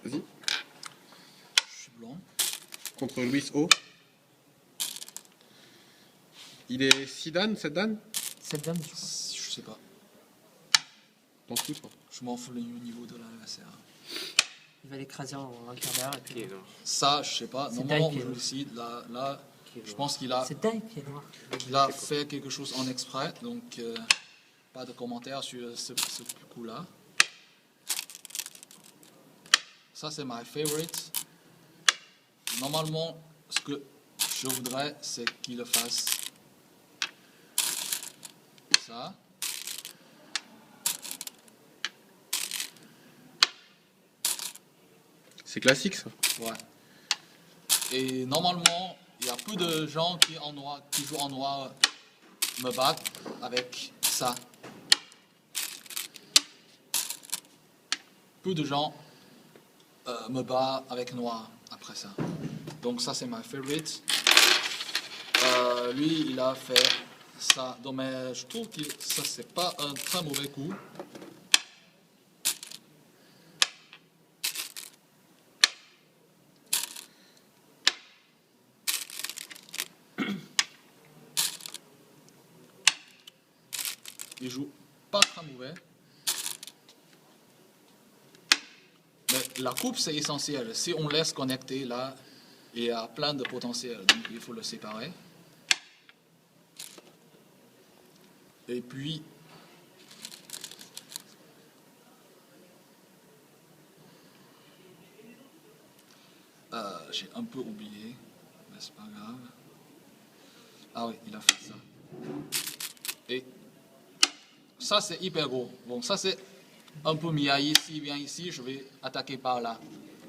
Vas-y. Je suis blanc. Contre Luis O. Il est 6 dan, 7 dan? 7 dames, je crois. Je sais pas. T'en fous, toi? Je m'en fous le niveau de l'adversaire. Il va l'écraser en un quart d'heure. Et puis... Ça, je sais pas. C'est Normalement, Dai qui est on joue ici. Là, je pense qu'il a, C'est Dai qui est noir. il a fait quelque chose en exprès. Donc, pas de commentaires sur ce coup-là. Ça, c'est my favorite. Normalement, ce que je voudrais, c'est qu'il fasse ça. C'est classique, ça. Ouais. Et normalement, il y a peu de gens qui jouent en noir me battent avec ça. Peu de gens me battent avec noir après ça. Donc ça, c'est my favorite. Lui, il a fait ça. Donc, mais je trouve que ça, c'est pas un très mauvais coup. Il joue pas très mauvais. Mais la coupe, c'est essentiel. Si on laisse connecter là, il y a plein de potentiel. Donc il faut le séparer. Et puis, j'ai un peu oublié, mais c'est pas grave. Ah oui, il a fait ça. Et ça, c'est hyper gros. Bon, ça, c'est un peu Miaï. S'il vient ici, je vais attaquer par là.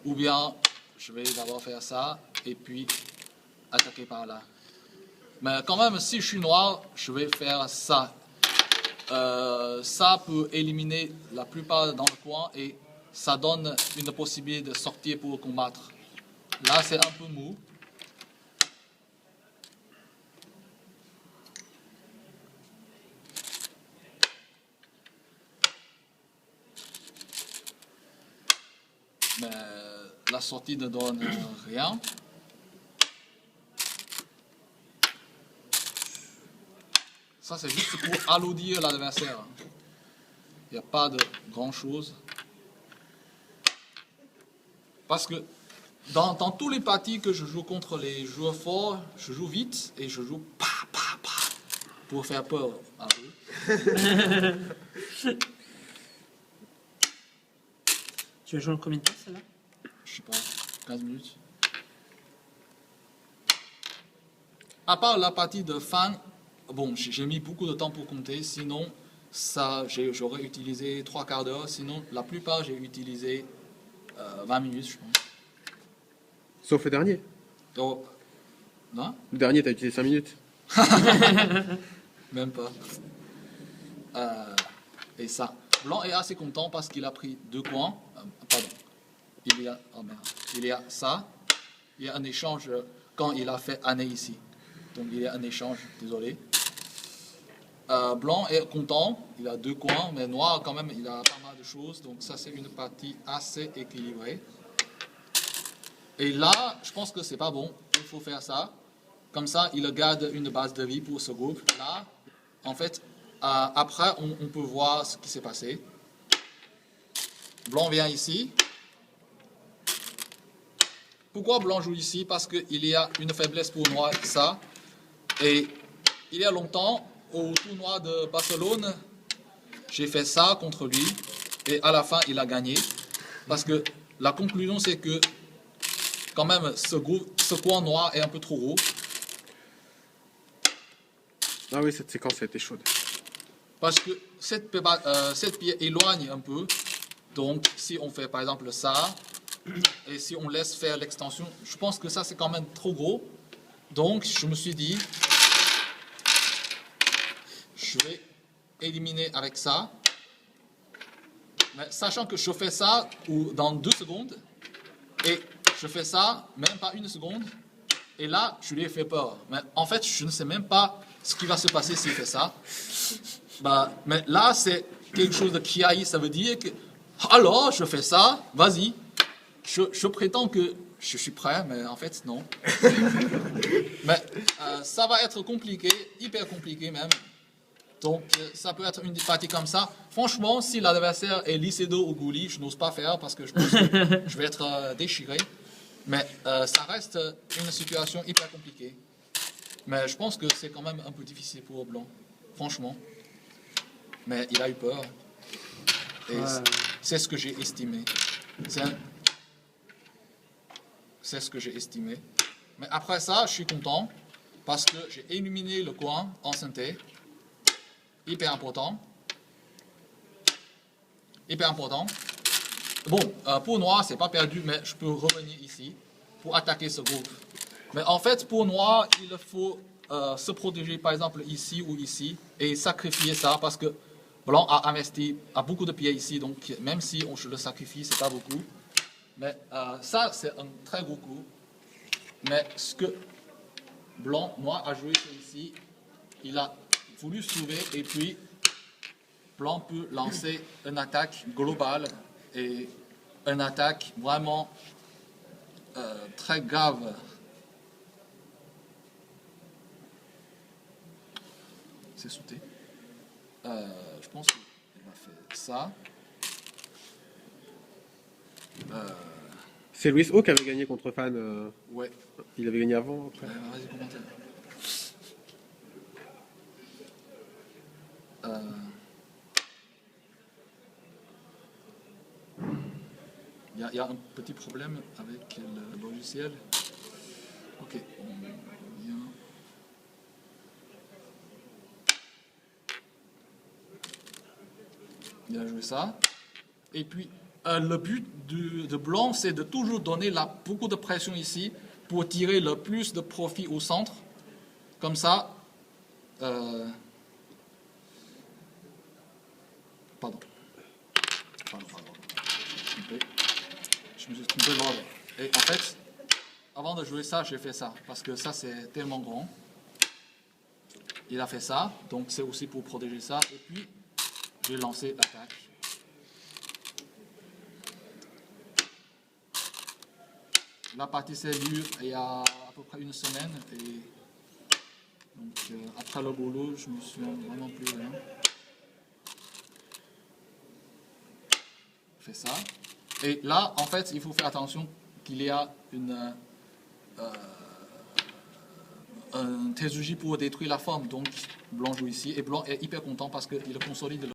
Ou bien, je vais d'abord faire ça, et puis attaquer par là. Mais quand même, si je suis noir, je vais faire ça. Ça peut éliminer la plupart dans le coin, et ça donne une possibilité de sortir pour combattre. Là, c'est un peu mou. Mais la sortie ne donne rien. Ça, c'est juste pour alourdir l'adversaire. Il n'y a pas de grand-chose. Parce que dans tous les parties que je joue contre les joueurs forts, je joue vite et je joue pour faire peur à eux. Tu vas jouer en combien de temps, celle-là? Je sais pas, 15 minutes. À part la partie de fan, bon, j'ai mis beaucoup de temps pour compter, sinon, ça, j'aurais utilisé 3 quarts d'heure, sinon, la plupart, j'ai utilisé 20 minutes, je pense. Sauf le dernier. Donc, non? Le dernier, t'as utilisé 5 minutes. Même pas. Et ça. Blanc est assez content parce qu'il a pris 2 coins. Pardon. Il y a ça. Il y a un échange quand il a fait année ici. Donc il y a un échange, désolé. Blanc est content, il a 2 coins, mais noir quand même, il a pas mal de choses. Donc ça, c'est une partie assez équilibrée. Et là, je pense que c'est pas bon. Il faut faire ça. Comme ça, il garde une base de vie pour ce groupe. Là, en fait, après, on peut voir ce qui s'est passé. Blanc vient ici. Pourquoi blanc joue ici? Parce qu'il y a une faiblesse pour noir, ça. Et il y a longtemps, au tournoi de Barcelone, j'ai fait ça contre lui. Et à la fin, il a gagné. Parce que la conclusion, c'est que quand même, ce coin noir est un peu trop gros. Ah oui, cette séquence a été chaude. Parce que cette pièce éloigne un peu. Donc, si on fait par exemple ça, et si on laisse faire l'extension, je pense que ça, c'est quand même trop gros. Donc, je me suis dit, je vais éliminer avec ça. Mais sachant que je fais ça dans 2 secondes, et je fais ça, même pas 1 seconde, et là, je lui ai fait peur. Mais en fait, je ne sais même pas ce qui va se passer s'il fait ça. Bah, mais là, c'est quelque chose de kiaï, ça veut dire que, alors, je fais ça, vas-y. je prétends que je suis prêt, mais en fait, non. Mais ça va être compliqué, hyper compliqué même. Donc, ça peut être une partie comme ça. Franchement, si l'adversaire est Licedo ou Gouli, je n'ose pas faire parce que je pense que je vais être déchiré. Mais ça reste une situation hyper compliquée. Mais je pense que c'est quand même un peu difficile pour Blanc, franchement. Mais il a eu peur. Et c'est ce que j'ai estimé. C'est ce que j'ai estimé. Mais après ça, je suis content parce que j'ai éliminé le coin en synthé. Hyper important. Hyper important. Bon, pour noir, c'est pas perdu, mais je peux revenir ici pour attaquer ce groupe. Mais en fait, pour noir, il faut se protéger, par exemple, ici ou ici, et sacrifier ça, parce que blanc a investi a beaucoup de pieds ici, donc même si je le sacrifie, c'est pas beaucoup. Mais ça, c'est un très gros coup. Mais ce que noir a joué, c'est ici. Il a voulu sauver, et puis blanc peut lancer une attaque globale et une attaque vraiment très grave. C'est sauté. Je pense qu'il a fait ça. C'est Louis O qui avait gagné contre Fan. Ouais. Il avait gagné avant, après. Vas-y, commente. Il y a un petit problème avec le logiciel. Ok, on vient. Il a joué ça. Et puis, le but de blanc, c'est de toujours donner beaucoup de pression ici pour tirer le plus de profit au centre. Comme ça. Pardon. Je me suis trompé d'ordre. Et en fait, avant de jouer ça, j'ai fait ça. Parce que ça, c'est tellement grand. Il a fait ça. Donc, c'est aussi pour protéger ça. Et puis, j'ai lancé l'attaque. La partie s'est lue il y a à peu près une semaine. Et donc, après le boulot, je me suis vraiment plus rien. Fait ça. Et là, en fait, il faut faire attention qu'il y a un Tezuji pour détruire la forme. Donc, blanc joue ici. Et blanc est hyper content parce qu'il consolide le